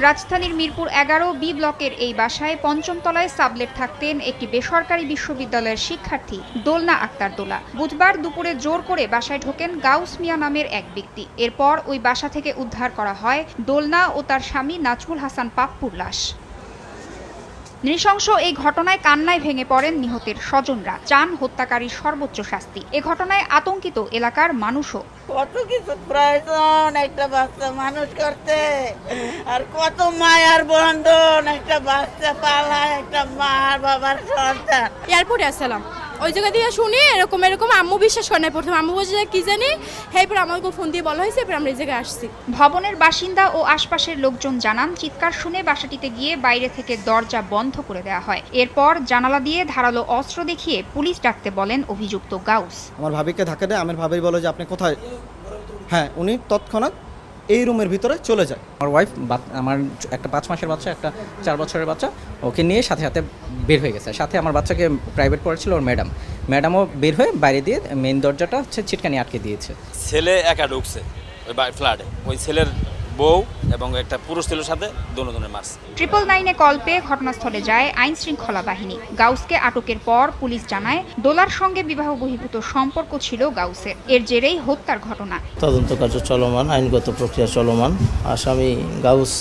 রাজধানীর মিরপুর 11 বি ব্লকের এই বাসায় পঞ্চম তলায় সাবলেট থাকতেন একটি বেসরকারি বিশ্ববিদ্যালয়ের শিক্ষার্থী দোলনা আক্তার দোলা। বুধবার দুপুরে জোর করে বাসায় ঢোকেন গাউস মিয়া নামের এক ব্যক্তি। এরপর ওই বাসা থেকে উদ্ধার করা হয় দোলনা ও তার স্বামী নাজমুল হাসান পাপ্পুর লাশ। নৃশংস এই ঘটনায় কান্নায় ভেঙে পড়েন নিহতের স্বজনরা, চান হত্যাকারীর সর্বোচ্চ শাস্তি। এ ঘটনায় আতঙ্কিত এলাকার মানুষও। কত কিছু প্রয়োজন একটা বাচ্চা মানুষ করতে, আর কত মায়ার বন্ধন একটা বাচ্চা পালা, একটা মা বাবার সন্তান। এয়ারপোর্টে আসসালাম, ওই জায়গা দিয়ে শুনি এরকম আম্মু বিশ্বাস করে না। প্রথমে আম্মু বলছে কি জানি, এরপর আমাকে ফোন দিয়ে বলা হয়েছে, এরপর আমরা এই জায়গায় আসছি। ভবনের বাসিন্দা ও আশপাশের লোকজন জানান, চিৎকার শুনে বাসাটিতে গিয়ে বাইরে থেকে দরজা বন্ধ করে দেওয়া হয়। এরপর জানালা দিয়ে ধারালো অস্ত্র দেখিয়ে পুলিশ ডাকতে বলেন অভিযুক্ত গাউস। আমার ভাবিকে ধাক্কা দেয়, আমার ভাবি বলে যে আপনি কোথায়। হ্যাঁ, উনি তৎক্ষণাৎ এই রুমের ভিতরে চলে যায়। আমার ওয়াইফ, আমার একটা 5 মাসের বাচ্চা, একটা 4 বছরের বাচ্চা, ওকে নিয়ে সাথে সাথে বের হয়ে গেছে। সাথে আমার বাচ্চাকে প্রাইভেট পড়েছিল ওর ম্যাডামও বের হয়ে বাইরে দিয়ে মেইন দরজাটা ছিটকানি আটকে দিয়েছে। ছেলে একা ঢুকছে ওই ফ্ল্যাটে, ওই ছেলের বউ এবং একটা পুরুষ ছেলের সাথে দুজনে মারছে। 999-এ কল পেয়ে ঘটনাস্থলে যায় আইন শৃঙ্খলা বাহিনী। গাউসকে আটকের পর পুলিশ জানায় দোলার সঙ্গে বিবাহ বহির্ভূত সম্পর্ক ছিল গাউসের। এর জেরেই হত্যার ঘটনা। তদন্ত কার্য চলমান, আইনগত প্রক্রিয়া চলমান। আসামি গাউস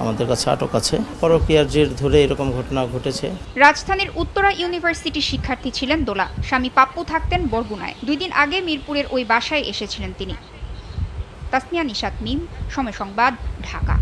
আমাদের কাছে আটক আছে। পরকীয়ার জের ধরে এরকম ঘটনা ঘটেছে। রাজধানীর উত্তরা ইউনিভার্সিটির শিক্ষার্থী ছিলেন দোলা। স্বামী পাপ্পু থাকতেন বরগুনায়। 2 দিন আগে মিরপুরের ওই বাসায় এসেছিলেন তিনি। তাসনিয়া নিশাত মিম, সময় সংবাদ, ঢাকা।